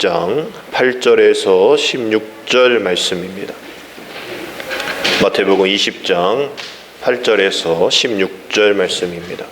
20장 8절에서 16절 말씀입니다. 마태복음 20장 8절에서 16절 말씀입니다.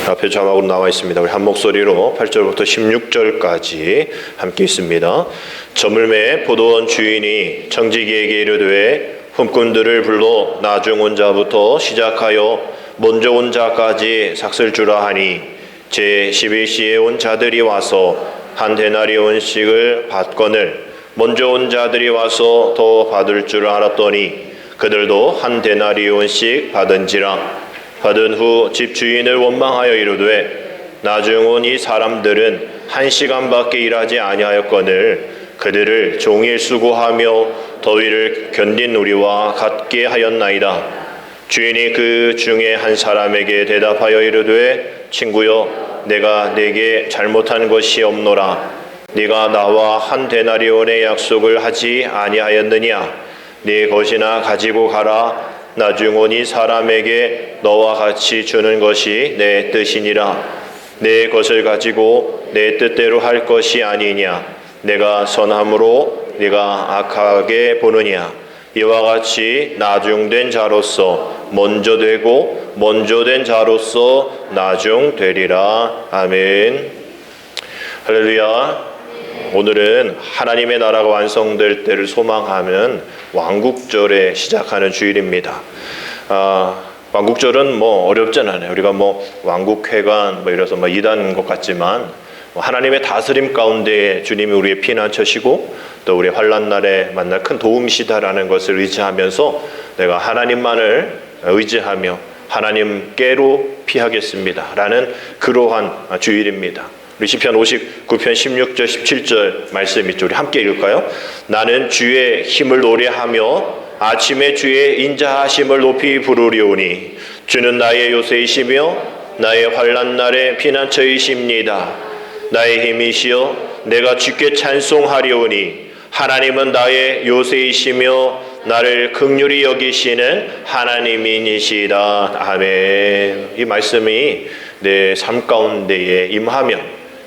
앞에 자막으로 나와 있습니다. 우리 한 목소리로 8절부터 16절까지 함께 있습니다. 저물매 포도원 주인이 청지기에게 이르되 품꾼들을 불러 나중 온 자부터 시작하여 먼저 온 자까지 삭슬 주라 하니 제11시에 온 자들이 와서 한 데나리온씩을 받거늘 먼저 온 자들이 와서 더 받을 줄 알았더니 그들도 한 데나리온씩 받은지라. 받은 후 집주인을 원망하여 이르되 나중 온 이 사람들은 1시간밖에 일하지 아니하였거늘 그들을 종일 수고하며 더위를 견딘 우리와 같게 하였나이다. 주인이 그 중에 한 사람에게 대답하여 이르되 친구여 내가 네게 잘못한 것이 없노라. 네가 나와 한 데나리온의 약속을 하지 아니하였느냐. 네 것이나 가지고 가라. 나중 온 이 사람에게 너와 같이 주는 것이 내 뜻이니라. 내 것을 가지고 내 뜻대로 할 것이 아니냐. 내가 선함으로 네가 악하게 보느냐. 이와 같이 나중된 자로서 먼저 되고 먼저 된 자로서 나중되리라. 아멘. 할렐루야. 오늘은 하나님의 나라가 완성될 때를 소망하는 왕국절에 시작하는 주일입니다. 왕국절은 뭐 어렵진 않아요. 우리가 뭐 왕국회관 이래서 이단 것 같지만 하나님의 다스림 가운데 주님이 우리의 피난처시고 또 우리의 환난 날에 만날 큰 도움이시다라는 것을 의지하면서 내가 하나님만을 의지하며 하나님께로 피하겠습니다 라는 그러한 주일입니다. 우리 시편 59편 16절 17절 말씀 있죠. 우리 함께 읽을까요? 나는 주의 힘을 노래하며 아침에 주의 인자하심을 높이 부르리오니 주는 나의 요새이시며 나의 환난 날의 피난처이십니다. 나의 힘이시여 내가 주께 찬송하리오니 하나님은 나의 요새이시며 나를 긍휼히 여기시는 하나님이시다. 아멘. 이 말씀이 내 삶 가운데에 임하면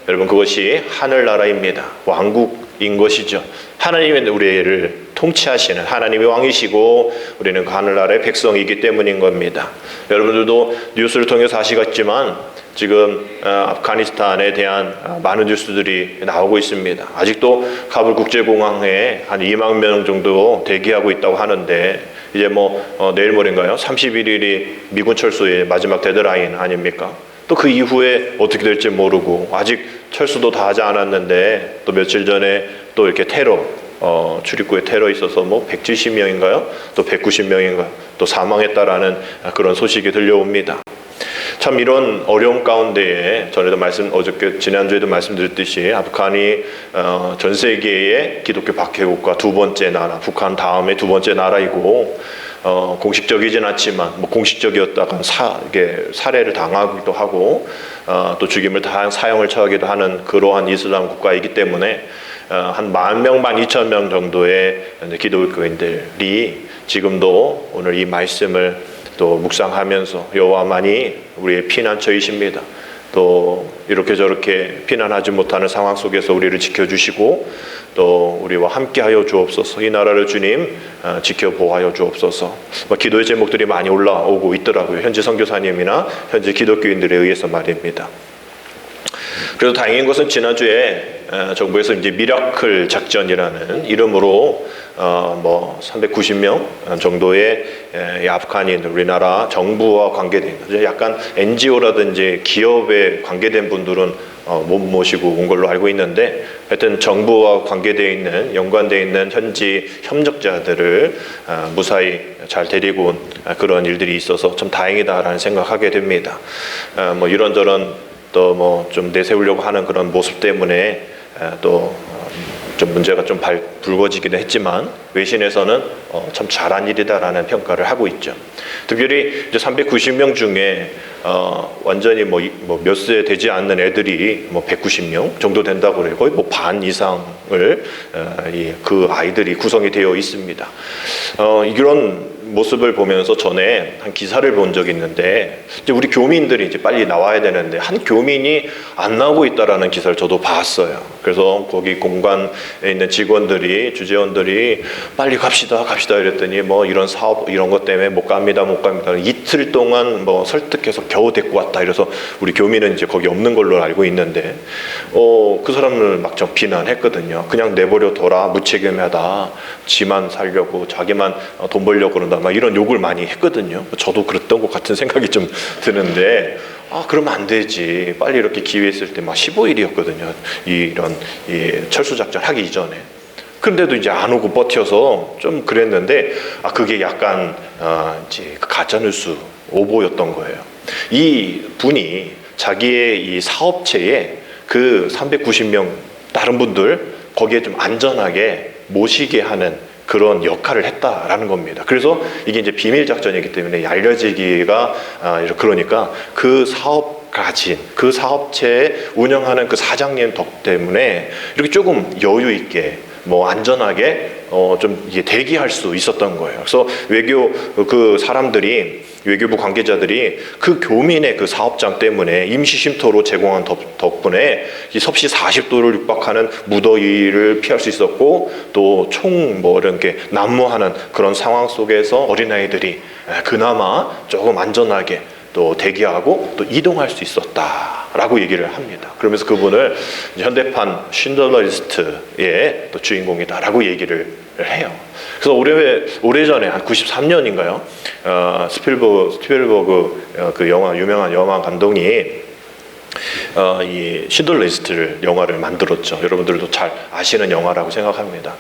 여러분 그것이 하늘나라입니다. 왕국인 것이죠. 하나님이 우리를 통치하시는 하나님이 왕이시고 우리는 그 하늘나라의 백성이기 때문인 겁니다. 여러분들도 뉴스를 통해서 아시겠지만 지금 아프가니스탄에 대한 많은 뉴스들이 나오고 있습니다. 아직도 카불 국제공항에 한 2만 명 정도 대기하고 있다고 하는데 이제 내일 모레인가요? 31일이 미군 철수의 마지막 데드라인 아닙니까? 또 그 이후에 어떻게 될지 모르고 아직 철수도 다 하지 않았는데 또 며칠 전에 또 이렇게 테러 출입구에 테러 있어서 170명인가요? 또 190명인가요? 또 사망했다라는 그런 소식이 들려옵니다. 참 이런 어려움 가운데에 전에도 지난주에도 말씀드렸듯이 아프간이 전 세계의 기독교 박해국가 두 번째 나라, 북한 다음에 두 번째 나라이고 공식적이진 않지만 공식적이었다가 살해를 당하기도 하고 또 죽임을 당한 사형을 처하기도 하는 그러한 이슬람 국가이기 때문에 한 10,000명, 12,000명 정도의 기독교인들이 지금도 오늘 이 말씀을 또 묵상하면서 여호와만이 우리의 피난처이십니다. 또 이렇게 저렇게 피난하지 못하는 상황 속에서 우리를 지켜주시고 또 우리와 함께하여 주옵소서. 이 나라를 주님 지켜보아여 주옵소서. 기도의 제목들이 많이 올라오고 있더라고요. 현지 선교사님이나 현지 기독교인들에 의해서 말입니다. 그래서 다행인 것은 지난주에 정부에서 이제 미라클 작전이라는 이름으로 390명 정도의 아프간인 우리나라 정부와 관계된 약간 NGO라든지 기업에 관계된 분들은 못 모시고 온 걸로 알고 있는데 하여튼 정부와 관계되어 있는 연관되어 있는 현지 협력자들을 무사히 잘 데리고 온 그런 일들이 있어서 좀 다행이다라는 생각하게 됩니다. 이런저런 또 좀 내세우려고 하는 그런 모습 때문에 또 좀 문제가 좀 불거지기는 했지만 외신에서는 참 잘한 일이다라는 평가를 하고 있죠. 특별히 이제 390명 중에 완전히 몇 세 되지 않는 애들이 190명 정도 된다고 그래요. 거의 반 이상을 그 아이들이 구성이 되어 있습니다. 이런 모습을 보면서 전에 한 기사를 본 적이 있는데, 이제 우리 교민들이 이제 빨리 나와야 되는데 한 교민이 안 나오고 있다라는 기사를 저도 봤어요. 그래서 거기 공간에 있는 직원들이, 주재원들이 빨리 갑시다 이랬더니 뭐 이런 사업 이런 것 때문에 못 갑니다. 이틀 동안 뭐 설득해서 겨우 데리고 왔다. 이래서 우리 교민은 이제 거기 없는 걸로 알고 있는데, 그 사람을 막 좀 비난했거든요. 그냥 내버려둬라, 무책임하다, 지만 살려고, 자기만 돈 벌려고 그런다, 막 이런 욕을 많이 했거든요. 저도 그랬던 것 같은 생각이 좀 드는데, 그러면 안 되지. 빨리 이렇게 기회 있을 때 막 15일이었거든요. 이런 철수 작전 하기 이전에. 그런데도 이제 안 오고 버텨서 좀 그랬는데, 그게 약간 이제 가짜뉴스 오보였던 거예요. 이 분이 자기의 이 사업체에 그 390명 다른 분들 거기에 좀 안전하게 모시게 하는 그런 역할을 했다라는 겁니다. 그래서 이게 이제 비밀 작전이기 때문에 알려지기가 그러니까 그 그 사업체 운영하는 그 사장님 덕 때문에 이렇게 조금 여유 있게 뭐 안전하게 좀 이게 대기할 수 있었던 거예요. 그래서 그 사람들이, 외교부 관계자들이 그 교민의 그 사업장 때문에 임시 쉼터로 제공한 덕분에 이 섭씨 40도를 육박하는 무더위를 피할 수 있었고, 또 뭐 이렇게 난무하는 그런 상황 속에서 어린아이들이 그나마 조금 안전하게 또 대기하고 또 이동할 수 있었다라고 얘기를 합니다. 그러면서 그분을 현대판 쉰들러 리스트의 또 주인공이다라고 얘기를 해요. 그래서 오래전에 한 93년인가요? 스필버그 그 유명한 영화 감독이 이 쉰들러 리스트를 영화를 만들었죠. 여러분들도 잘 아시는 영화라고 생각합니다.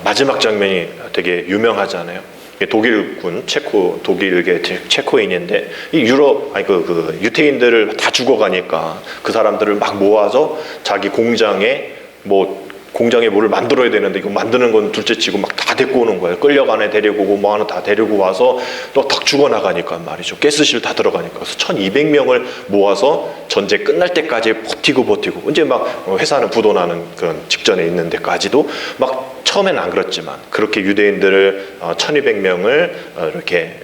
마지막 장면이 되게 유명하잖아요. 독일군 독일계 체코인인데 이 그 유태인들을 다 죽어가니까 그 사람들을 막 모아서 자기 공장에 뭐를 만들어야 되는데, 이거 만드는 건 둘째치고 막 다 데리고 오는 거예요. 끌려가네 데리고 오고 뭐 하나 다 데리고 와서 또 딱 죽어나가니까 말이죠. 가스실 다 들어가니까. 그래서 1200명을 모아서 전쟁 끝날 때까지 버티고 이제 막 회사는 부도나는 그런 직전에 있는 데까지도 막 처음엔 안 그렇지만 그렇게 유대인들을 1200명을 이렇게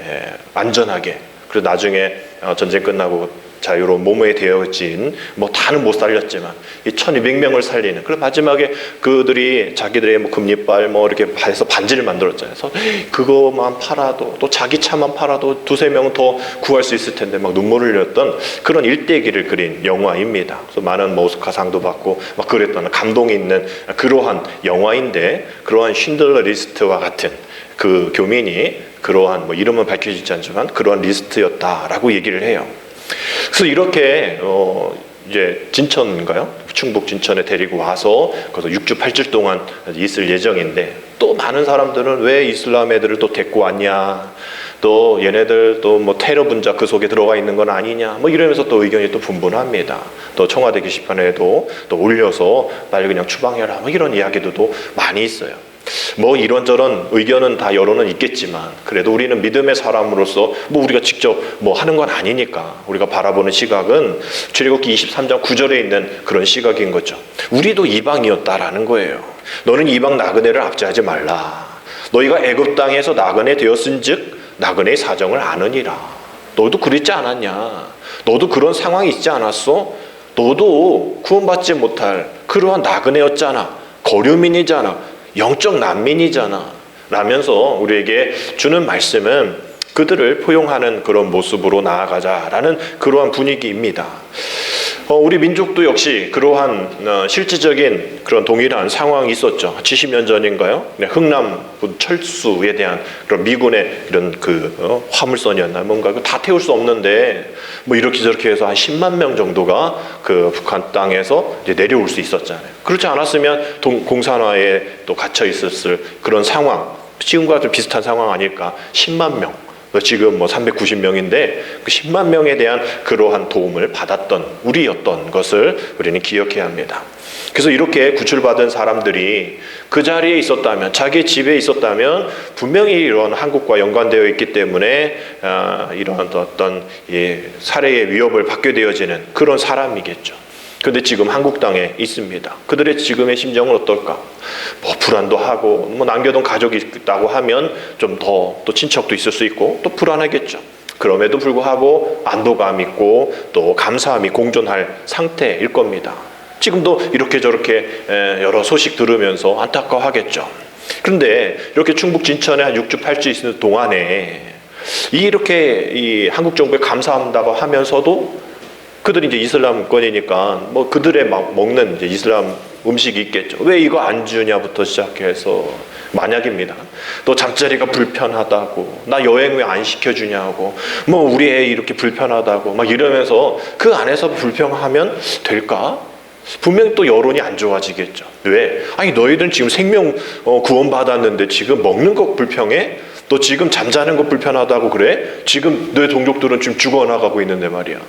안전하게, 그리고 나중에 전쟁 끝나고 자유로운 몸에 되어진 다는 못 살렸지만 이 1200명을 살리는, 그리고 마지막에 그들이 자기들의 금리빨 이렇게 해서 반지를 만들었잖아요. 그래서 그거만 팔아도, 또 자기 차만 팔아도 두세 명 더 구할 수 있을 텐데 막 눈물을 흘렸던 그런 일대기를 그린 영화입니다. 그래서 많은 오스카상도 받고 막 그랬던 감동이 있는 그러한 영화인데, 그러한 쉰들러 리스트와 같은 그 교민이 그러한 이름은 밝혀지지 않지만 그러한 리스트였다라고 얘기를 해요. 그래서 이렇게 이제 진천인가요? 충북 진천에 데리고 와서 거기서 6주 8주 동안 있을 예정인데, 또 많은 사람들은 왜 이슬람 애들을 또 데리고 왔냐, 또 얘네들 또 테러 분자 그 속에 들어가 있는 건 아니냐, 이러면서 또 의견이 또 분분합니다. 또 청와대 게시판에도 또 올려서 빨리 그냥 추방해라 이런 이야기도 많이 있어요. 이런저런 의견은 다 여론은 있겠지만, 그래도 우리는 믿음의 사람으로서 우리가 직접 하는 건 아니니까 우리가 바라보는 시각은 출애굽기 23장 9절에 있는 그런 시각인 거죠. 우리도 이방이었다라는 거예요. 너는 이방 나그네를 압제하지 말라. 너희가 애굽 땅에서 나그네 되었은즉 나그네의 사정을 아느니라. 너도 그랬지 않았냐? 너도 그런 상황이 있지 않았어? 너도 구원받지 못할 그러한 나그네였잖아. 거류민이잖아. 영적 난민이잖아 라면서 우리에게 주는 말씀은 그들을 포용하는 그런 모습으로 나아가자라는 그러한 분위기입니다. 우리 민족도 역시 그러한 실질적인 그런 동일한 상황이 있었죠. 70년 전인가요? 흥남 철수에 대한 그런 미군의 이런 화물선이었나 뭔가 다 태울 수 없는데 이렇게 저렇게 해서 한 10만 명 정도가 그 북한 땅에서 이제 내려올 수 있었잖아요. 그렇지 않았으면 공산화에 또 갇혀 있었을 그런 상황, 지금과 좀 비슷한 상황 아닐까. 10만 명. 지금 390명인데 그 10만 명에 대한 그러한 도움을 받았던 우리였던 것을 우리는 기억해야 합니다. 그래서 이렇게 구출받은 사람들이 그 자리에 있었다면, 자기 집에 있었다면 분명히 이런 한국과 연관되어 있기 때문에 이런 어떤 살해의 위협을 받게 되어지는 그런 사람이겠죠. 근데 지금 한국 땅에 있습니다. 그들의 지금의 심정은 어떨까? 뭐 불안도 하고, 뭐 남겨둔 가족이 있다고 하면 좀 더 또 친척도 있을 수 있고 또 불안하겠죠. 그럼에도 불구하고 안도감 있고 또 감사함이 공존할 상태일 겁니다. 지금도 이렇게 저렇게 여러 소식 들으면서 안타까워하겠죠. 그런데 이렇게 충북 진천에 한 6주 8주 있는 동안에 이렇게 이 한국 정부에 감사한다고 하면서도 그들이 이제 이슬람권이니까 뭐 그들의 막 먹는 이제 이슬람 음식이 있겠죠. 왜 이거 안 주냐부터 시작해서 만약입니다. 또 잠자리가 불편하다고, 나 여행 왜 안 시켜주냐고, 뭐 우리 애 이렇게 불편하다고 막 이러면서 그 안에서 불평하면 될까? 분명히 또 여론이 안 좋아지겠죠. 왜? 아니 너희들은 지금 생명 구원받았는데 지금 먹는 거 불평해? 또 지금 잠자는 거 불편하다고 그래? 지금 너희 동족들은 지금 죽어나가고 있는데 말이야.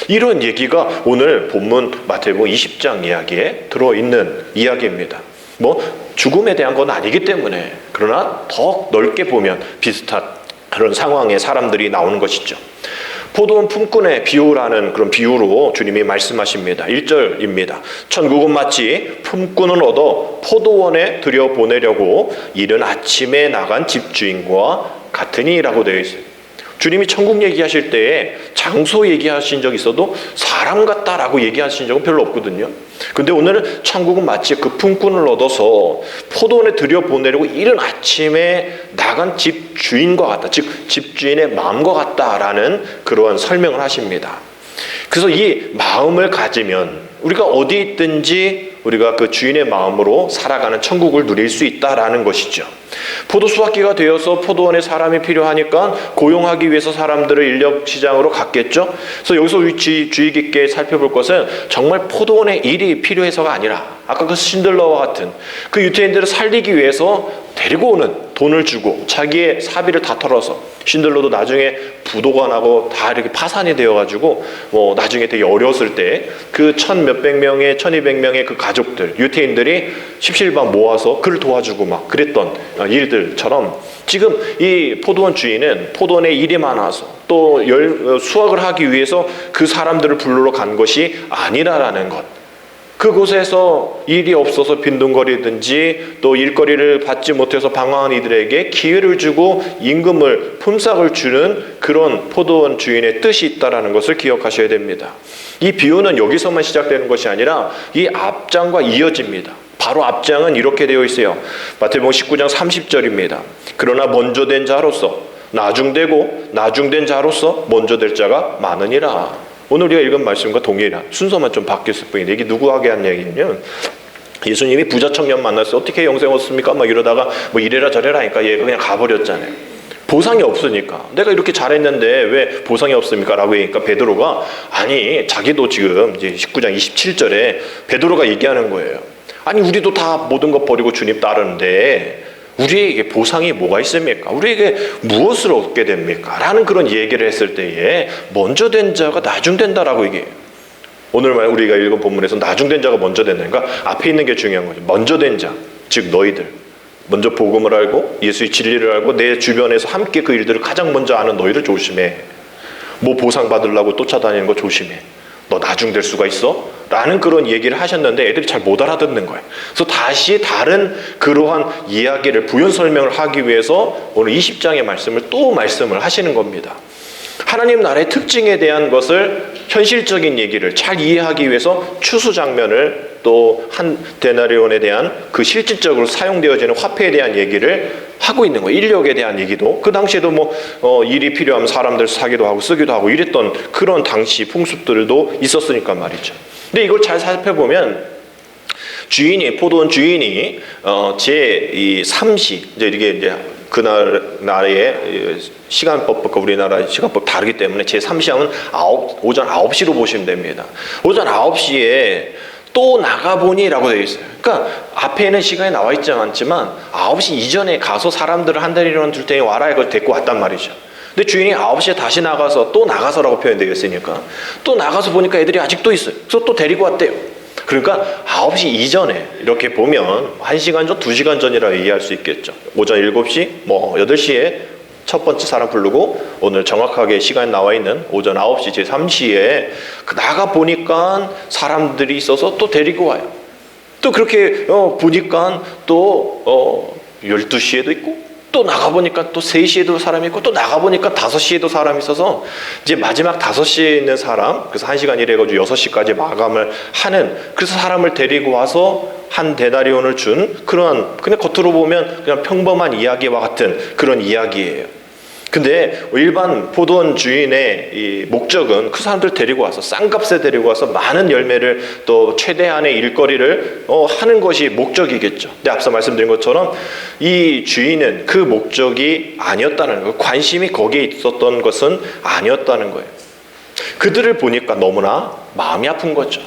이런 얘기가 오늘 본문 마태복음 20장 이야기에 들어있는 이야기입니다. 뭐 죽음에 대한 건 아니기 때문에, 그러나 더 넓게 보면 비슷한 그런 상황에 사람들이 나오는 것이죠. 포도원 품꾼의 비유라는 그런 비유로 주님이 말씀하십니다. 1절입니다. 천국은 마치 품꾼을 얻어 포도원에 들여보내려고 이른 아침에 나간 집주인과 같으니라고 되어 있어요. 주님이 천국 얘기하실 때에 장소 얘기하신 적이 있어도 사람 같다라고 얘기하신 적은 별로 없거든요. 근데 오늘은 천국은 마치 그 품꾼을 얻어서 포도원에 들여보내려고 이른 아침에 나간 집주인과 같다. 즉 집주인의 마음과 같다라는 그러한 설명을 하십니다. 그래서 이 마음을 가지면 우리가 어디 있든지 우리가 그 주인의 마음으로 살아가는 천국을 누릴 수 있다라는 것이죠. 포도 수확기가 되어서 포도원에 사람이 필요하니까 고용하기 위해서 사람들을 인력 시장으로 갔겠죠. 그래서 여기서 주의 깊게 살펴볼 것은 정말 포도원에 일이 필요해서가 아니라 아까 그 신들러와 같은 그 유대인들을 살리기 위해서 데리고 오는 돈을 주고 자기의 사비를 다 털어서, 신들러도 나중에 부도가 나고 다 이렇게 파산이 되어가지고 뭐 나중에 되게 어려웠을 때 그 1,몇백 명의 1,200명의 그 가족들 유대인들이 십실반 모아서 그를 도와주고 막 그랬던 일들처럼, 지금 이 포도원 주인은 포도원에 일이 많아서 또 수확을 하기 위해서 그 사람들을 부르러 간 것이 아니라라는 것. 그곳에서 일이 없어서 빈둥거리든지 또 일거리를 받지 못해서 방황한 이들에게 기회를 주고 임금을, 품삯을 주는 그런 포도원 주인의 뜻이 있다는 것을 기억하셔야 됩니다. 이 비유는 여기서만 시작되는 것이 아니라 이 앞장과 이어집니다. 바로 앞장은 이렇게 되어 있어요. 마태복음 19장 30절입니다. 그러나 먼저 된 자로서 나중되고 나중된 자로서 먼저 될 자가 많으니라. 오늘 우리가 읽은 말씀과 동일한 순서만 좀 바뀌었을 뿐인데, 이게 누구에게 한 얘기냐면 예수님이 부자 청년 만났을 때 어떻게 영생 얻습니까? 막 이러다가 뭐 이래라 저래라 하니까 얘가 그냥 가버렸잖아요. 보상이 없으니까. 내가 이렇게 잘했는데 왜 보상이 없습니까? 라고 하니까 베드로가, 아니 자기도 지금 이제 19장 27절에 베드로가 얘기하는 거예요. 아니 우리도 다 모든 것 버리고 주님 따르는데 우리에게 보상이 뭐가 있습니까? 우리에게 무엇을 얻게 됩니까? 라는 그런 얘기를 했을 때에 먼저 된 자가 나중된다라고 얘기해요. 오늘 우리가 읽은 본문에서 나중된 자가 먼저 된다니까 앞에 있는 게 중요한 거죠. 먼저 된 자, 즉 너희들. 먼저 복음을 알고 예수의 진리를 알고 내 주변에서 함께 그 일들을 가장 먼저 아는 너희를 조심해. 뭐 보상 받으려고 쫓아다니는 거 조심해. 너 나중될 수가 있어? 라는 그런 얘기를 하셨는데 애들이 잘 못 알아듣는 거예요. 그래서 다시 다른 그러한 이야기를 부연 설명을 하기 위해서 오늘 20장의 말씀을 또 말씀을 하시는 겁니다. 하나님 나라의 특징에 대한 것을, 현실적인 얘기를 잘 이해하기 위해서 추수 장면을, 또 한 데나리온에 대한 그 실질적으로 사용되어지는 화폐에 대한 얘기를 하고 있는 거예요. 인력에 대한 얘기도 그 당시에도 뭐 일이 필요하면 사람들 사기도 하고 쓰기도 하고 이랬던 그런 당시 풍습들도 있었으니까 말이죠. 근데 이걸 잘 살펴보면 포도원 주인이 제 3시 이제 이게 그날의 시간법과 우리나라 시간법 다르기 때문에 제 3시하면 오전 9시로 보시면 됩니다. 오전 9시에 또 나가보니라고 되어 있어요. 그러니까 앞에는 시간이 나와 있지 않지만 9시 이전에 가서 사람들을 한 대리론 줄 테니 와라 이걸 데리고 왔단 말이죠. 근데 주인이 9시에 다시 나가서, 또 나가서라고 표현되어 있으니까 또 나가서 보니까 애들이 아직도 있어요. 그래서 또 데리고 왔대요. 그러니까 9시 이전에 이렇게 보면 1시간 전, 2시간 전이라 이해할 수 있겠죠. 오전 7시, 뭐 8시에 첫 번째 사람 부르고 오늘 정확하게 시간이 나와 있는 오전 9시 제3시에 나가 보니까 사람들이 있어서 또 데리고 와요. 또 그렇게 보니까 또 12시에도 있고 또 나가보니까 또 3시에도 사람이 있고 또 나가보니까 5시에도 사람이 있어서 이제 마지막 5시에 있는 사람, 그래서 1시간 일해가지고 6시까지 마감을 하는, 그래서 사람을 데리고 와서 한 데나리온을 준 그러한, 그냥 겉으로 보면 그냥 평범한 이야기와 같은 그런 이야기예요. 근데 일반 포도원 주인의 이 목적은 그 사람들 데리고 와서 싼값에 데리고 와서 많은 열매를 또 최대한의 일거리를 하는 것이 목적이겠죠. 근데 앞서 말씀드린 것처럼 이 주인은 그 목적이 아니었다는 거예요. 관심이 거기에 있었던 것은 아니었다는 거예요. 그들을 보니까 너무나 마음이 아픈 거죠.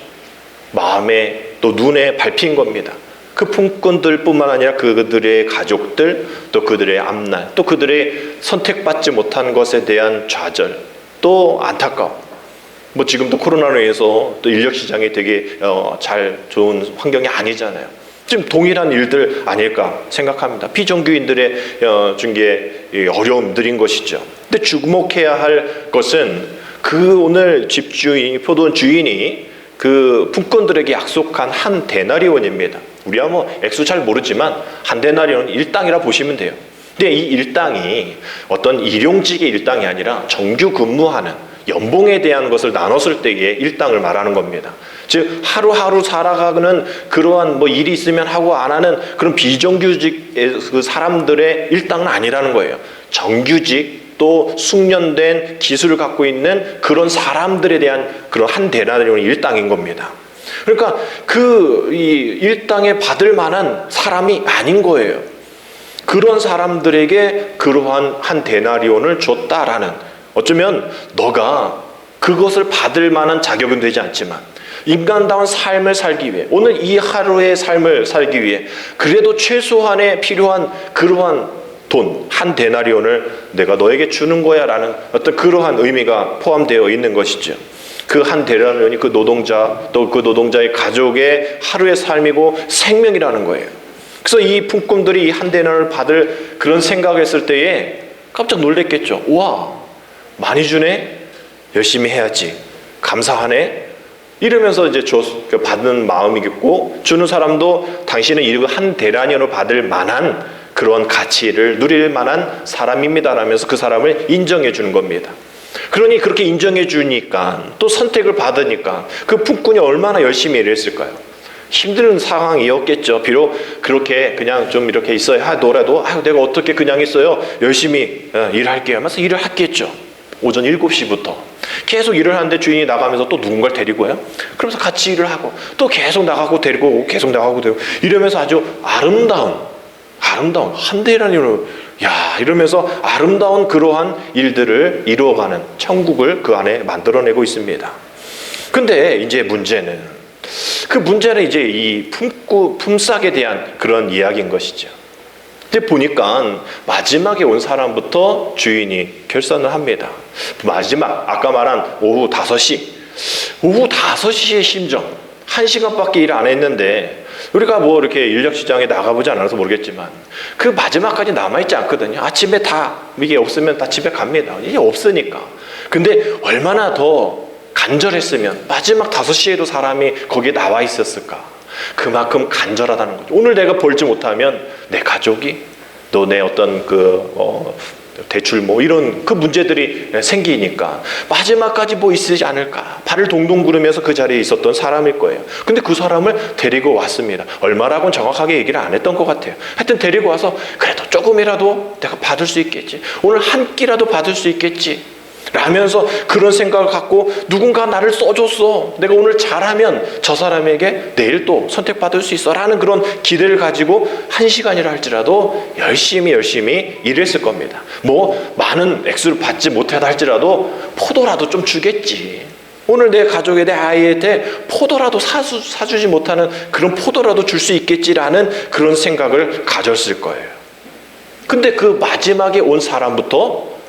마음에 또 눈에 밟힌 겁니다. 그 품꾼들뿐만 아니라 그들의 가족들, 또 그들의 앞날, 또 그들의 선택받지 못한 것에 대한 좌절, 또 안타까움. 뭐 지금도 코로나로 인해서 또 인력 시장이 되게 좋은 환경이 아니잖아요. 지금 동일한 일들 아닐까 생각합니다. 비정규인들의 중에 어려움들인 것이죠. 근데 주목해야 할 것은 그 오늘 집주인, 포도원 주인이 그 품꾼들에게 약속한 한 데나리온입니다. 우리야 뭐 액수 잘 모르지만 한 데나리온은 일당이라 보시면 돼요. 근데 이 일당이 어떤 일용직의 일당이 아니라 정규 근무하는 연봉에 대한 것을 나눴을 때의 일당을 말하는 겁니다. 즉 하루하루 살아가는 그러한 뭐 일이 있으면 하고 안 하는 그런 비정규직 그 사람들의 일당은 아니라는 거예요. 정규직 또 숙련된 기술을 갖고 있는 그런 사람들에 대한 그런 한 데나리온의 일당인 겁니다. 그러니까 이 일당에 받을 만한 사람이 아닌 거예요. 그런 사람들에게 그러한 한 데나리온을 줬다라는, 어쩌면 너가 그것을 받을 만한 자격은 되지 않지만 인간다운 삶을 살기 위해, 오늘 이 하루의 삶을 살기 위해 그래도 최소한의 필요한 그러한 돈, 한 데나리온을 내가 너에게 주는 거야 라는 어떤 그러한 의미가 포함되어 있는 것이죠. 그 한 데나리온이 그 노동자, 또 그 노동자의 가족의 하루의 삶이고 생명이라는 거예요. 그래서 이 품꾼들이 이 한 데나리온을 받을 그런 생각을 했을 때에 깜짝 놀랐겠죠. 우와, 많이 주네? 열심히 해야지. 감사하네? 이러면서 이제 받는 마음이겠고, 주는 사람도 당신은 이 한 데나리온을 받을 만한 그런 가치를 누릴 만한 사람입니다라면서 그 사람을 인정해 주는 겁니다. 그러니 그렇게 인정해 주니까, 또 선택을 받으니까 그 품꾼이 얼마나 열심히 일했을까요? 힘든 상황이었겠죠. 비록 그렇게 그냥 좀 이렇게 있어야 하더라도 내가 어떻게 그냥 있어요? 열심히 일할게요 하면서 일을 했겠죠. 오전 7시부터 계속 일을 하는데 주인이 나가면서 또 누군가를 데리고 와요. 그러면서 같이 일을 하고 또 계속 나가고 데리고 오고 계속 나가고 데리고, 이러면서 아주 아름다운 한 데나리온을, 이러면서 아름다운 그러한 일들을 이루어가는 천국을 그 안에 만들어내고 있습니다. 근데 이제 문제는 이제 이 품삯에 대한 그런 이야기인 것이죠. 근데 보니까 마지막에 온 사람부터 주인이 결산을 합니다. 마지막, 아까 말한 오후 5시의 심정, 1시간밖에 일 안 했는데, 우리가 뭐 이렇게 인력시장에 나가보지 않아서 모르겠지만 그 마지막까지 남아있지 않거든요. 아침에 다 이게 없으면 다 집에 갑니다. 이게 없으니까. 근데 얼마나 더 간절했으면 마지막 5시에도 사람이 거기에 나와 있었을까. 그만큼 간절하다는 거죠. 오늘 내가 벌지 못하면 내 가족이, 또 내 어떤 대출 이런 그 문제들이 생기니까 마지막까지 있지 않을까. 발을 동동 구르면서 그 자리에 있었던 사람일 거예요. 근데 그 사람을 데리고 왔습니다. 얼마라고는 정확하게 얘기를 안 했던 것 같아요. 하여튼 데리고 와서 그래도 조금이라도 내가 받을 수 있겠지. 오늘 한 끼라도 받을 수 있겠지. 라면서 그런 생각을 갖고 누군가 나를 써줬어. 내가 오늘 잘하면 저 사람에게 내일 또 선택받을 수 있어. 라는 그런 기대를 가지고 1시간이라 할지라도 열심히 일했을 겁니다. 많은 액수를 받지 못하다 할지라도 포도라도 좀 주겠지. 오늘 내 가족에, 내 아이한테 포도라도 사주지 못하는 그런 포도라도 줄 수 있겠지라는 그런 생각을 가졌을 거예요. 근데 그 마지막에 온 사람부터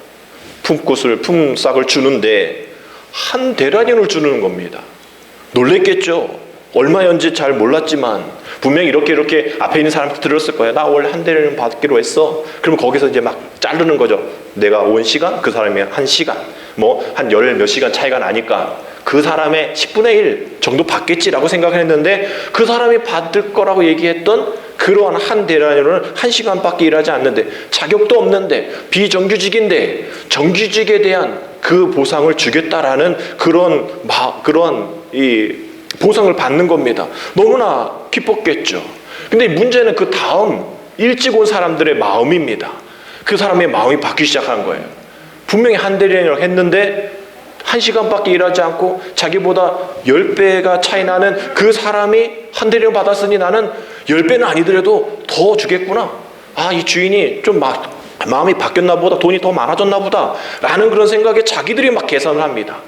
품삯을 주는데 한 데나리온을 주는 겁니다. 놀랬겠죠. 얼마였는지 잘 몰랐지만 분명히 이렇게 앞에 있는 사람한테 들었을 거예요. 나 원래 한 데나리온 받기로 했어. 그러면 거기서 이제 막 자르는 거죠. 내가 온 시간, 그 사람이 한 시간, 뭐 한 열 몇 시간 차이가 나니까 그 사람의 10분의 1 정도 받겠지라고 생각했는데, 그 사람이 받을 거라고 얘기했던 그러한 한 데나리온은 1시간밖에 일하지 않는데, 자격도 없는데, 비정규직인데 정규직에 대한 그 보상을 주겠다라는 그런 이 보상을 받는 겁니다. 너무나 기뻤겠죠. 근데 문제는 그 다음 일찍 온 사람들의 마음입니다. 그 사람의 마음이 바뀌기 시작한 거예요. 분명히 한 데나리온이라고 했는데 1시간밖에 일하지 않고 자기보다 10배가 차이 나는 그 사람이 한 데나리온 받았으니 나는 10배는 아니더라도 더 주겠구나. 아, 이 주인이 좀 마음이 바뀌었나 보다, 돈이 더 많아졌나 보다 라는 그런 생각에 자기들이 막 계산을 합니다.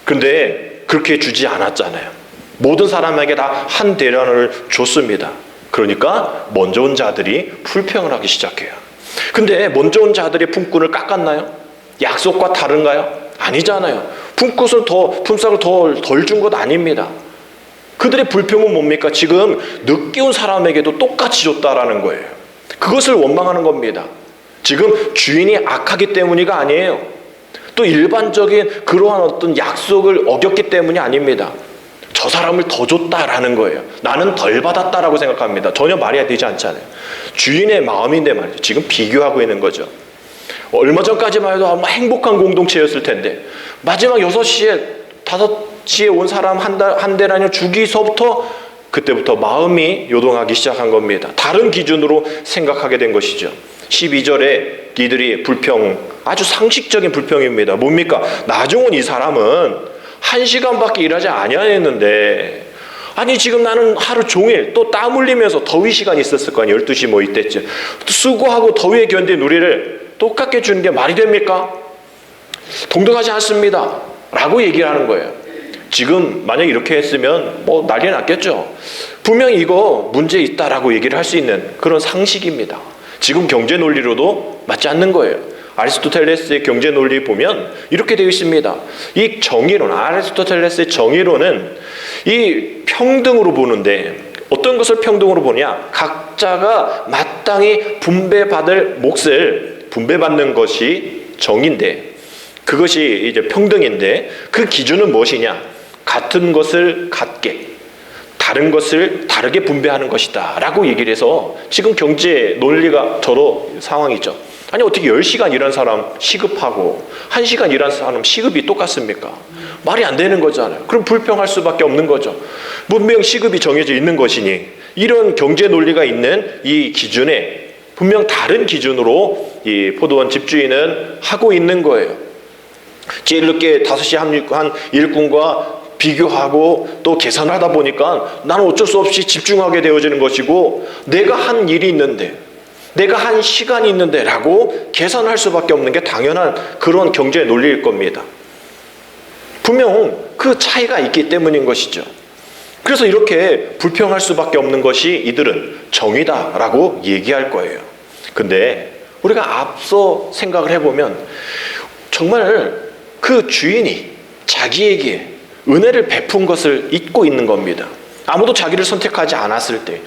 근데 그렇게 주지 않았잖아요. 모든 사람에게 다 한 데나리온을 줬습니다. 그러니까 먼저 온 자들이 불평을 하기 시작해요. 근데 먼저 온 자들의 품꾼을 깎았나요? 약속과 다른가요? 아니잖아요. 품꾼을 품삯을 덜 준 것 아닙니다. 그들의 불평은 뭡니까? 지금 늦게 온 사람에게도 똑같이 줬다라는 거예요. 그것을 원망하는 겁니다. 지금 주인이 악하기 때문이가 아니에요. 또 일반적인 그러한 어떤 약속을 어겼기 때문이 아닙니다. 저 사람을 더 줬다라는 거예요. 나는 덜 받았다라고 생각합니다. 전혀 말이 되지 않잖아요. 주인의 마음인데 말이죠. 지금 비교하고 있는 거죠. 얼마 전까지만 해도 아마 행복한 공동체였을 텐데, 마지막 6시에 5시에 온 사람 한 데나리온 주기서부터 그때부터 마음이 요동하기 시작한 겁니다. 다른 기준으로 생각하게 된 것이죠. 12절에 이들이 아주 상식적인 불평입니다. 뭡니까? 나중 온 이 사람은 1시간밖에 일하지 아니하였는데, 아니 지금 나는 하루 종일 또 땀 흘리면서 더위 시간이 있었을 거 아니에요. 12시 뭐 이때쯤 수고하고 더위에 견딘 우리를 똑같게 주는 게 말이 됩니까? 동등하지 않습니다 라고 얘기를 하는 거예요. 지금 만약 이렇게 했으면 뭐 난리 났겠죠. 분명히 이거 문제 있다라고 얘기를 할 수 있는 그런 상식입니다. 지금 경제 논리로도 맞지 않는 거예요. 아리스토텔레스의 경제 논리 보면 이렇게 되어 있습니다. 이 정의론, 아리스토텔레스의 정의론은 이 평등으로 보는데, 어떤 것을 평등으로 보냐? 각자가 마땅히 분배받을 몫을 분배받는 것이 정의인데, 그것이 이제 평등인데, 그 기준은 무엇이냐? 같은 것을 같게, 다른 것을 다르게 분배하는 것이다 라고 얘기를 해서, 지금 경제 논리가 저러 상황이죠. 아니 어떻게 10시간 일한 사람 시급하고 1시간 일한 사람 시급이 똑같습니까? 말이 안 되는 거잖아요. 그럼 불평할 수밖에 없는 거죠. 분명 시급이 정해져 있는 것이니, 이런 경제 논리가 있는 이 기준에 분명 다른 기준으로 이 포도원 집주인은 하고 있는 거예요. 제일 늦게 5시 한 일꾼과 비교하고 또 계산하다 보니까 나는 어쩔 수 없이 집중하게 되어지는 것이고, 내가 한 일이 있는데, 내가 한 시간이 있는데 라고 계산할 수밖에 없는 게 당연한 그런 경제 논리일 겁니다. 분명 그 차이가 있기 때문인 것이죠. 그래서 이렇게 불평할 수밖에 없는 것이 이들은 정의다라고 얘기할 거예요. 근데 우리가 앞서 생각을 해보면 정말 그 주인이 자기에게 은혜를 베푼 것을 잊고 있는 겁니다. 아무도 자기를 선택하지 않았을 때,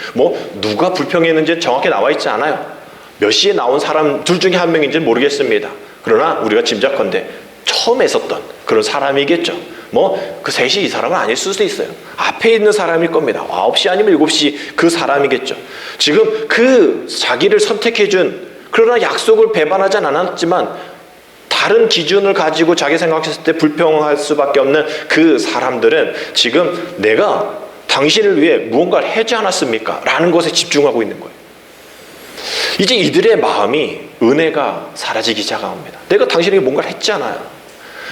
누가 불평했는지 정확히 나와 있지 않아요. 몇 시에 나온 사람 둘 중에 한 명인지는 모르겠습니다. 그러나 우리가 짐작컨대 처음에 있었던 그런 사람이겠죠. 그 3시 이 사람은 아닐 수도 있어요. 앞에 있는 사람일 겁니다. 9시 아니면 7시 그 사람이겠죠. 지금 그 자기를 선택해준, 그러나 약속을 배반하진 않았지만 다른 기준을 가지고 자기 생각했을 때 불평할 수밖에 없는 그 사람들은 지금 내가 당신을 위해 무언가를 하지 않았습니까? 라는 것에 집중하고 있는 거예요. 이제 이들의 마음이 은혜가 사라지기 시작합니다. 내가 당신에게 뭔가를 했잖아요.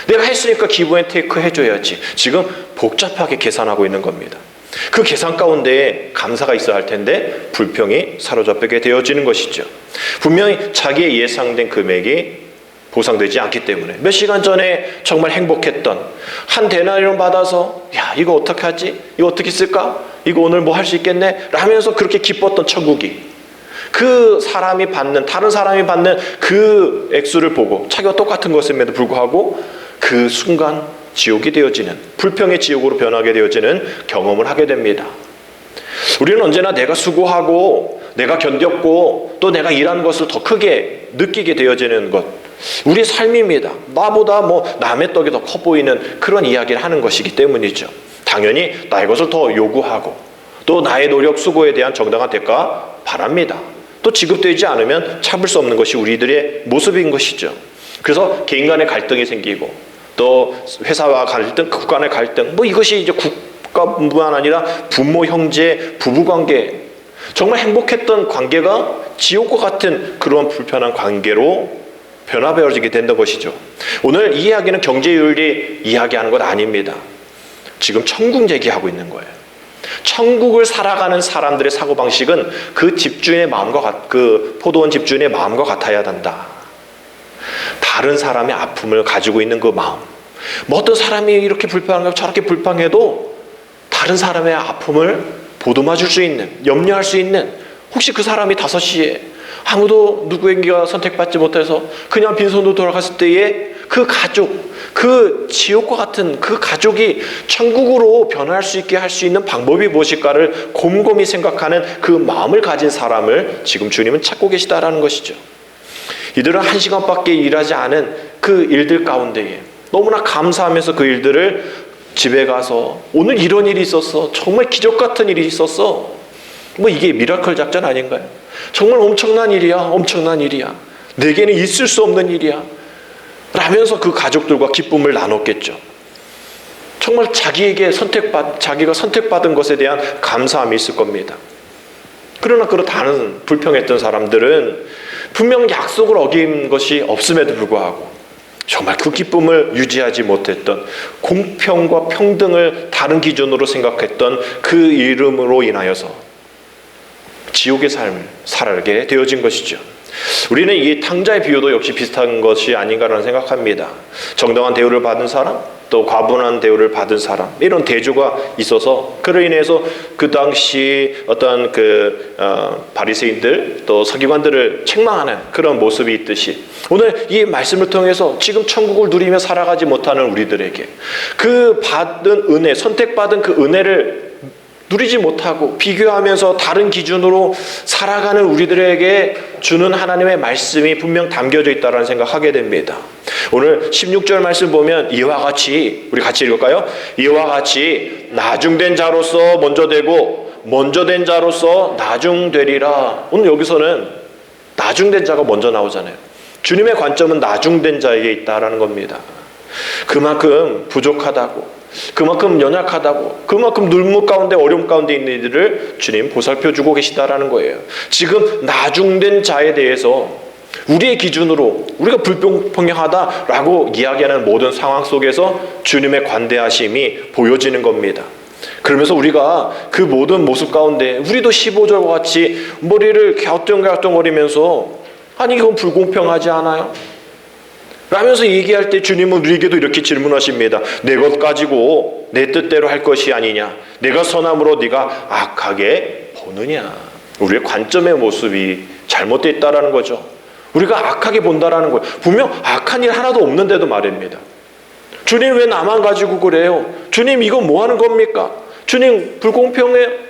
내가 했으니까 기브 앤 테이크 해줘야지. 지금 복잡하게 계산하고 있는 겁니다. 그 계산 가운데 감사가 있어야 할 텐데 불평이 사로잡히게 되어지는 것이죠. 분명히 자기의 예상된 금액이 보상되지 않기 때문에 몇 시간 전에 정말 행복했던 한 데나리온 받아서 이거 어떻게 하지? 이거 어떻게 쓸까? 이거 오늘 뭐 할 수 있겠네? 라면서 그렇게 기뻤던 천국이, 그 사람이 받는, 다른 사람이 받는 그 액수를 보고 자기와 똑같은 것임에도 불구하고 그 순간 지옥이 되어지는, 불평의 지옥으로 변하게 되어지는 경험을 하게 됩니다. 우리는 언제나 내가 수고하고 내가 견뎠고 또 내가 일한 것을 더 크게 느끼게 되어지는 것, 우리 삶입니다. 나보다 남의 떡이 더 커 보이는 그런 이야기를 하는 것이기 때문이죠. 당연히 나의 것을 더 요구하고 또 나의 노력 수고에 대한 정당한 대가 바랍니다. 또 지급되지 않으면 참을 수 없는 것이 우리들의 모습인 것이죠. 그래서 개인 간의 갈등이 생기고 또 회사와 갈등, 국가 간의 갈등, 이것이 이제 국가뿐만 아니라 부모, 형제, 부부관계, 정말 행복했던 관계가 지옥과 같은 그런 불편한 관계로 변화되어지게 된다는 것이죠. 오늘 이 이야기는 경제윤리 이야기하는 것 아닙니다. 지금 천국 얘기하고 있는 거예요. 천국을 살아가는 사람들의 사고방식은 그 집주인의 마음과 그 포도원 집주인의 마음과 같아야 한다. 다른 사람의 아픔을 가지고 있는 그 마음. 어떤 사람이 이렇게 불평하고 저렇게 불평해도 다른 사람의 아픔을 보듬어 줄 수 있는, 염려할 수 있는, 혹시 그 사람이 5시에 아무도 누구에게가 선택받지 못해서 그냥 빈손으로 돌아갔을 때에 그 가족, 그 지옥과 같은 그 가족이 천국으로 변화할 수 있게 할 수 있는 방법이 무엇일까를 곰곰이 생각하는 그 마음을 가진 사람을 지금 주님은 찾고 계시다라는 것이죠. 이들은 1시간밖에 일하지 않은 그 일들 가운데에 너무나 감사하면서 그 일들을 집에 가서 오늘 이런 일이 있었어. 정말 기적 같은 일이 있었어. 이게 미라클 작전 아닌가요? 정말 엄청난 일이야. 엄청난 일이야. 내게는 있을 수 없는 일이야. 라면서 그 가족들과 기쁨을 나눴겠죠. 정말 자기가 선택받은 것에 대한 감사함이 있을 겁니다. 그러나 다른 불평했던 사람들은 분명 약속을 어긴 것이 없음에도 불구하고 정말 그 기쁨을 유지하지 못했던, 공평과 평등을 다른 기준으로 생각했던 그 이름으로 인하여서 지옥의 삶을 살게 되어진 것이죠. 우리는 이 탕자의 비유도 역시 비슷한 것이 아닌가라는 생각합니다. 정당한 대우를 받은 사람, 또 과분한 대우를 받은 사람, 이런 대조가 있어서 그로 인해서 그 당시 어떤 바리새인들 또 서기관들을 책망하는 그런 모습이 있듯이 오늘 이 말씀을 통해서 지금 천국을 누리며 살아가지 못하는 우리들에게 그 받은 은혜, 선택받은 그 은혜를 누리지 못하고 비교하면서 다른 기준으로 살아가는 우리들에게 주는 하나님의 말씀이 분명 담겨져 있다는 생각하게 됩니다. 오늘 16절 말씀 보면 이와 같이, 우리 같이 읽을까요? 이와 같이 나중된 자로서 먼저 되고 먼저 된 자로서 나중되리라. 오늘 여기서는 나중된 자가 먼저 나오잖아요. 주님의 관점은 나중된 자에게 있다라는 겁니다. 그만큼 부족하다고, 그만큼 연약하다고, 그만큼 눌무 가운데 어려움 가운데 있는 이들을 주님 보살펴주고 계시다라는 거예요. 지금 나중된 자에 대해서 우리의 기준으로 우리가 불평하다라고 이야기하는 모든 상황 속에서 주님의 관대하심이 보여지는 겁니다. 그러면서 우리가 그 모든 모습 가운데 우리도 15절과 같이 머리를 갸우뚱갸우뚱거리면서 아니 이건 불공평하지 않아요? 라면서 얘기할 때 주님은 우리에게도 이렇게 질문하십니다. 내 것 가지고 내 뜻대로 할 것이 아니냐? 내가 선함으로 네가 악하게 보느냐? 우리의 관점의 모습이 잘못되어 있다는 거죠. 우리가 악하게 본다라는 거예요. 분명 악한 일 하나도 없는데도 말입니다. 주님 왜 나만 가지고 그래요? 주님 이건 뭐 하는 겁니까? 주님 불공평해요?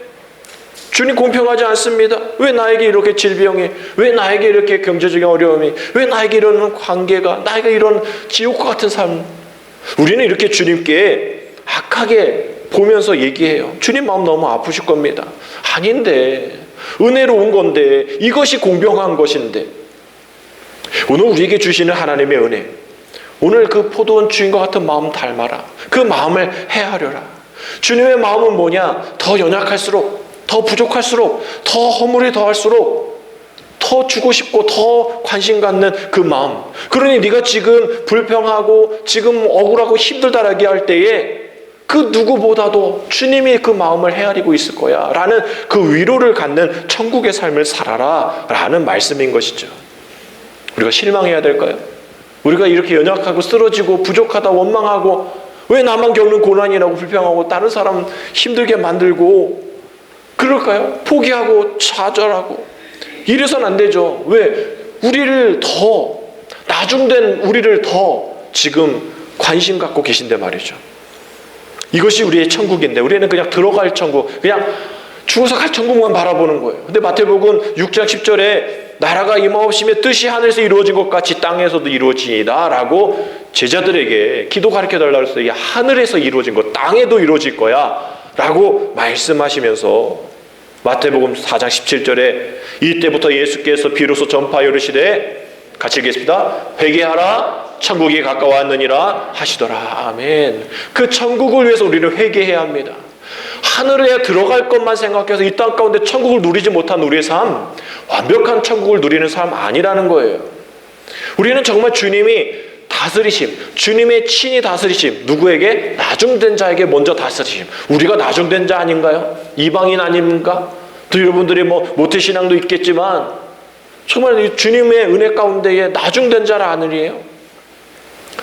주님 공평하지 않습니다. 왜 나에게 이렇게 질병이, 왜 나에게 이렇게 경제적인 어려움이, 왜 나에게 이런 관계가, 나에게 이런 지옥과 같은 삶. 우리는 이렇게 주님께 악하게 보면서 얘기해요. 주님 마음 너무 아프실 겁니다. 아닌데, 은혜로운 건데, 이것이 공평한 것인데. 오늘 우리에게 주시는 하나님의 은혜, 오늘 그 포도원 주인과 같은 마음 닮아라. 그 마음을 헤아려라. 주님의 마음은 뭐냐? 더 연약할수록, 더 부족할수록, 더 허물이 더할수록 더 주고 싶고 더 관심 갖는 그 마음. 그러니 네가 지금 불평하고 지금 억울하고 힘들다라고 할 때에 그 누구보다도 주님이 그 마음을 헤아리고 있을 거야 라는 그 위로를 갖는 천국의 삶을 살아라 라는 말씀인 것이죠. 우리가 실망해야 될까요? 우리가 이렇게 연약하고 쓰러지고 부족하다 원망하고 왜 나만 겪는 고난이라고 불평하고 다른 사람 힘들게 만들고 그럴까요? 포기하고 좌절하고 이래서는 안 되죠. 왜? 우리를 더 나중된 우리를 더 지금 관심 갖고 계신데 말이죠. 이것이 우리의 천국인데 우리는 그냥 들어갈 천국, 그냥 죽어서 갈 천국만 바라보는 거예요. 근데 마태복음 6장 10절에 나라가 임하옵시며 뜻이 하늘에서 이루어진 것 같이 땅에서도 이루어지이다 라고 제자들에게 기도 가르쳐달라고 했어요. 이게 하늘에서 이루어진 거, 땅에도 이루어질 거야 라고 말씀하시면서 마태복음 4장 17절에 이때부터 예수께서 비로소 전파하여 이르시되, 같이 읽겠습니다. 회개하라 천국이 가까웠느니라 하시더라. 아멘. 그 천국을 위해서 우리는 회개해야 합니다. 하늘에 들어갈 것만 생각해서 이 땅 가운데 천국을 누리지 못한 우리의 삶, 완벽한 천국을 누리는 삶 아니라는 거예요. 우리는 정말 주님이 다스리심, 주님의 친히 다스리심, 누구에게? 나중된 자에게 먼저 다스리심. 우리가 나중된 자 아닌가요? 이방인 아닙니까? 또 여러분들이 모태신앙도 있겠지만 정말 주님의 은혜 가운데에 나중된 자라 아니에요?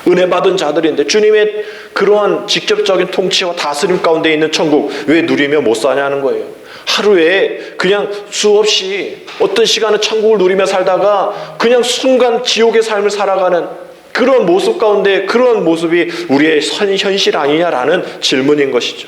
은혜 받은 자들인데 주님의 그러한 직접적인 통치와 다스림 가운데 있는 천국 왜 누리며 못 사냐는 거예요. 하루에 그냥 수없이 어떤 시간은 천국을 누리며 살다가 그냥 순간 지옥의 삶을 살아가는 그런 모습 가운데, 그런 모습이 우리의 현실 아니냐라는 질문인 것이죠.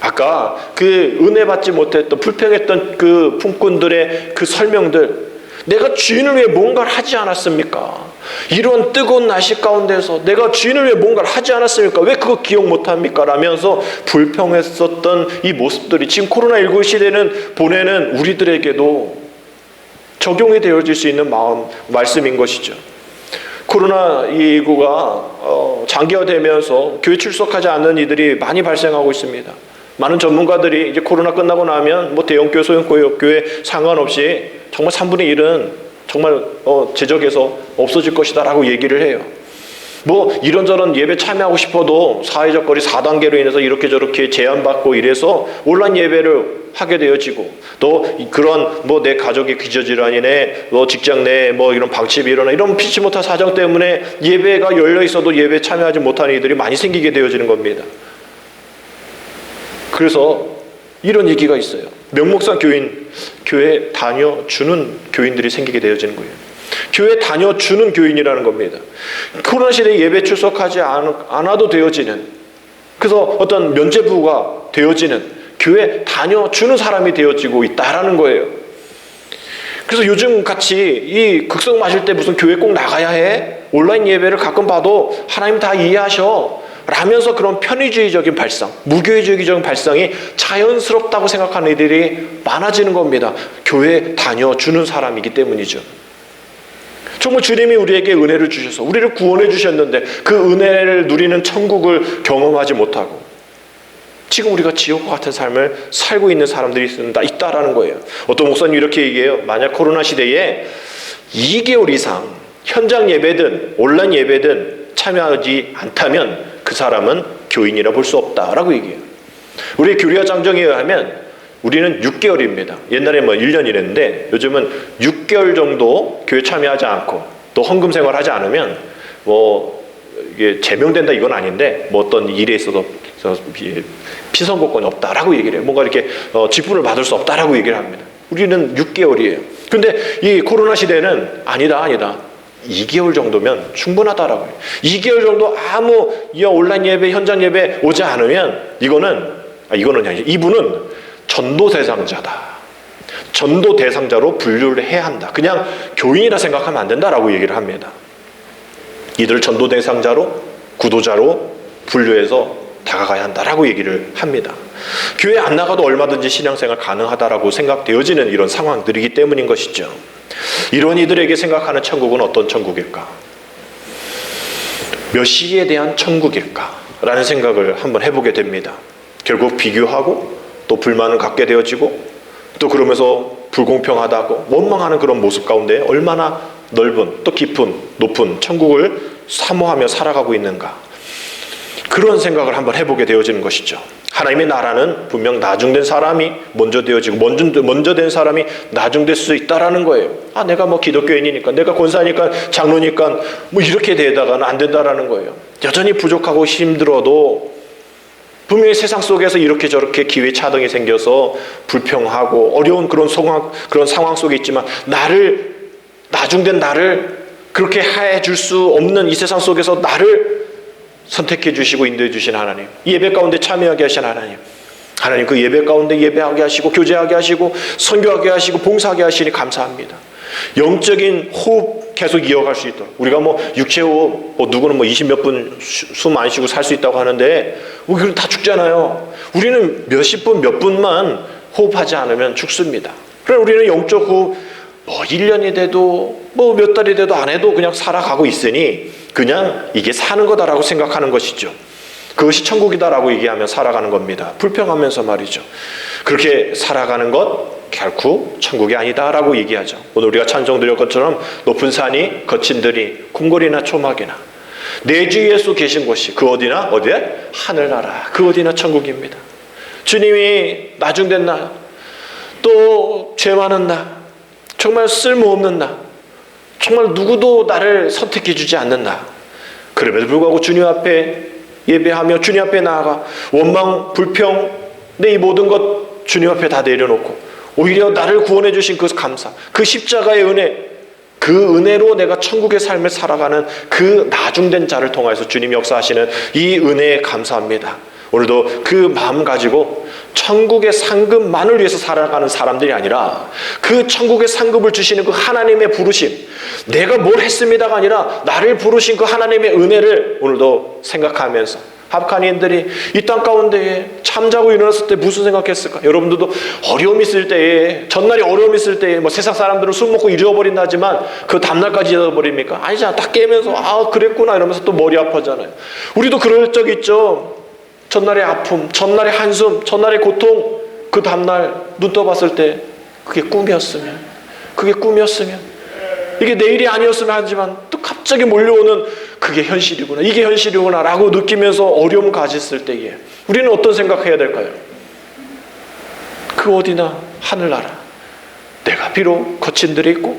아까 그 은혜 받지 못했던 불평했던 그 품꾼들의 그 설명들, 내가 주인을 위해 뭔가를 하지 않았습니까? 이런 뜨거운 날씨 가운데서 내가 주인을 위해 뭔가를 하지 않았습니까? 왜 그거 기억 못합니까? 라면서 불평했었던 이 모습들이 지금 코로나19 시대는 보내는 우리들에게도 적용이 되어질 수 있는 말씀인 것이죠. 코로나19가 장기화되면서 교회 출석하지 않는 이들이 많이 발생하고 있습니다. 많은 전문가들이 이제 코로나 끝나고 나면 대형교회, 소형교회 상관없이 정말 3분의 1은 정말 제적에서 없어질 것이다 라고 얘기를 해요. 이런저런 예배 참여하고 싶어도 사회적 거리 4단계로 인해서 이렇게 저렇게 제한받고 이래서 온라인 예배를 하게 되어지고, 또 그런 내 가족의 기저질환이네, 직장 내 이런 방치비 일어나 이런 피치 못한 사정 때문에 예배가 열려 있어도 예배 참여하지 못하는 이들이 많이 생기게 되어지는 겁니다. 그래서 이런 얘기가 있어요. 명목상 교회 다녀주는 교인들이 생기게 되어지는 거예요. 교회 다녀주는 교인이라는 겁니다. 코로나 시대에 예배 출석하지 않아도 되어지는, 그래서 어떤 면죄부가 되어지는, 교회 다녀주는 사람이 되어지고 있다라는 거예요. 그래서 요즘 같이 이 극성 마실 때 무슨 교회 꼭 나가야 해? 온라인 예배를 가끔 봐도 하나님 다 이해하셔 라면서 그런 편의주의적인 발상, 무교회주의적인 발상이 자연스럽다고 생각하는 이들이 많아지는 겁니다. 교회 다녀주는 사람이기 때문이죠. 정말 주님이 우리에게 은혜를 주셔서 우리를 구원해 주셨는데 그 은혜를 누리는 천국을 경험하지 못하고 지금 우리가 지옥과 같은 삶을 살고 있는 사람들이 있다라는 거예요. 어떤 목사님 이렇게 얘기해요. 만약 코로나 시대에 2개월 이상 현장 예배든 온라인 예배든 참여하지 않다면 그 사람은 교인이라 볼 수 없다라고 얘기해요. 우리 교리와 장정에 의하면 우리는 6개월입니다. 옛날에 1년 이랬는데 요즘은 6개월 정도 교회 참여하지 않고 또 헌금 생활하지 않으면 이게 제명된다 이건 아닌데 어떤 일에 있어서 피선거권이 없다라고 얘기를 해요. 뭔가 이렇게 직분을 받을 수 없다라고 얘기를 합니다. 우리는 6개월이에요. 근데 이 코로나 시대는 아니다. 2개월 정도면 충분하다라고 해요. 2개월 정도 아무 온라인 예배, 현장 예배 오지 않으면 이분은 전도 대상자다. 전도 대상자로 분류를 해야 한다. 그냥 교인이라 생각하면 안 된다라고 얘기를 합니다. 이들을 전도 대상자로, 구도자로 분류해서 다가가야 한다라고 얘기를 합니다. 교회 안 나가도 얼마든지 신앙생활 가능하다라고 생각되어지는 이런 상황들이기 때문인 것이죠. 이런 이들에게 생각하는 천국은 어떤 천국일까? 몇 시에 대한 천국일까? 라는 생각을 한번 해보게 됩니다. 결국 비교하고 또 불만을 갖게 되어지고 또 그러면서 불공평하다고 원망하는 그런 모습 가운데 얼마나 넓은 또 깊은 높은 천국을 사모하며 살아가고 있는가, 그런 생각을 한번 해보게 되어지는 것이죠. 하나님의 나라는 분명 나중된 사람이 먼저 되어지고 먼저 된 사람이 나중될 수 있다라는 거예요. 내가 기독교인이니까, 내가 권사니까, 장로니까 이렇게 되다가는 안 된다라는 거예요. 여전히 부족하고 힘들어도 분명히 세상 속에서 이렇게 저렇게 기회 차등이 생겨서 불평하고 어려운 그런 상황 속에 있지만 나중된 나를 그렇게 해줄 수 없는 이 세상 속에서 나를 선택해 주시고 인도해 주신 하나님, 이 예배 가운데 참여하게 하신 하나님, 하나님 그 예배 가운데 예배하게 하시고 교제하게 하시고 선교하게 하시고 봉사하게 하시니 감사합니다. 영적인 호흡 계속 이어갈 수 있도록. 우리가 뭐 육체 호흡, 누구는 뭐 20몇 분 숨 안 쉬고 살 수 있다고 하는데 우리는 다 죽잖아요. 우리는 몇십 분, 몇 분만 호흡하지 않으면 죽습니다. 그래서 우리는 영적 호흡 뭐 1년이 돼도 뭐 몇 달이 돼도 안 해도 그냥 살아가고 있으니 그냥 이게 사는 거다라고 생각하는 것이죠. 그것이 천국이다라고 얘기하며 살아가는 겁니다. 불평하면서 말이죠. 그렇게 살아가는 것 결코 천국이 아니다라고 얘기하죠. 오늘 우리가 찬송 드릴 것처럼 높은 산이 거친 들이 궁궐이나 초막이나 내 주 예수 계신 곳이 그 어디나 어디에? 하늘나라 그 어디나 천국입니다. 주님이 나중된 나, 또 죄 많은 나, 정말 쓸모없는 나, 정말 누구도 나를 선택해 주지 않는 나, 그럼에도 불구하고 주님 앞에 예배하며 주님 앞에 나아가 원망, 불평, 내 이 모든 것 주님 앞에 다 내려놓고 오히려 나를 구원해 주신 그 감사, 그 십자가의 은혜, 그 은혜로 내가 천국의 삶을 살아가는 그 나중된 자를 통해서 주님 역사하시는 이 은혜에 감사합니다. 오늘도 그 마음 가지고 천국의 상급만을 위해서 살아가는 사람들이 아니라 그 천국의 상급을 주시는 그 하나님의 부르심, 내가 뭘 했습니다가 아니라 나를 부르신 그 하나님의 은혜를 오늘도 생각하면서 합간인들이 이 땅 가운데에 잠자고 일어났을 때 무슨 생각했을까? 여러분들도 어려움 있을 때에, 전날이 어려움 있을 때에 뭐 세상 사람들은 술 먹고 잊어버린다 하지만 그 다음날까지 잊어버립니까? 아니잖아. 딱 깨면서 아 그랬구나 이러면서 또 머리 아파잖아요. 우리도 그럴 적 있죠. 전날의 아픔, 전날의 한숨, 전날의 고통, 그 다음날 눈 떠봤을 때 그게 꿈이었으면, 이게 내일이 아니었으면 하지만 또 갑자기 몰려오는 그게 현실이구나, 이게 현실이구나 라고 느끼면서 어려움 가졌을 때에 우리는 어떤 생각해야 될까요? 그 어디나 하늘나라, 내가 비록 거친 들이 있고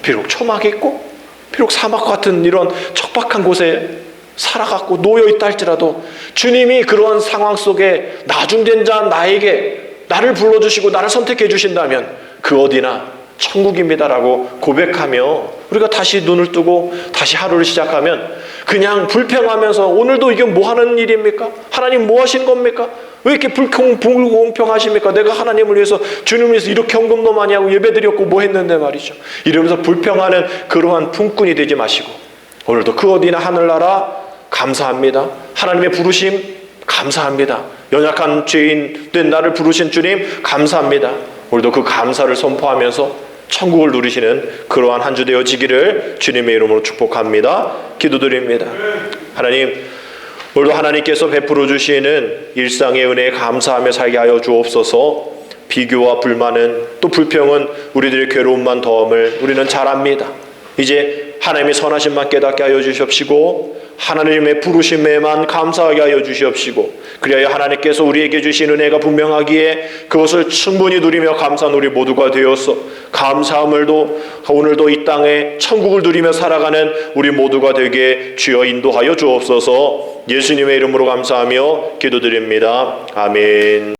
비록 초막이 있고 비록 사막 같은 이런 척박한 곳에 살아갔고 놓여있다 할지라도 주님이 그러한 상황 속에 나중된 자 나에게 나를 불러주시고 나를 선택해 주신다면 그 어디나 천국입니다라고 고백하며 우리가 다시 눈을 뜨고 다시 하루를 시작하면 그냥 불평하면서 오늘도 이게 뭐 하는 일입니까? 하나님 뭐 하신 겁니까? 왜 이렇게 불공평하십니까? 내가 하나님을 위해서 주님을 위해서 이렇게 헌금도 많이 하고 예배드렸고 뭐 했는데 말이죠. 이러면서 불평하는 그러한 품꾼이 되지 마시고 오늘도 그 어디나 하늘나라 감사합니다. 하나님의 부르심 감사합니다. 연약한 죄인 된 나를 부르신 주님 감사합니다. 오늘도 그 감사를 선포하면서 천국을 누리시는 그러한 한 주 되어지기를 주님의 이름으로 축복합니다. 기도드립니다. 하나님, 오늘도 하나님께서 베풀어 주시는 일상의 은혜에 감사하며 살게 하여 주옵소서. 비교와 불만은 또 불평은 우리들의 괴로움만 더함을 우리는 잘 압니다. 이제 하나님의 선하심만 깨닫게 하여 주시옵시고 하나님의 부르심에만 감사하게 하여 주시옵시고 그리하여 하나님께서 우리에게 주신 은혜가 분명하기에 그것을 충분히 누리며 감사한 우리 모두가 되어서 감사함을도 오늘도 이 땅에 천국을 누리며 살아가는 우리 모두가 되게 주여 인도하여 주옵소서. 예수님의 이름으로 감사하며 기도드립니다. 아멘.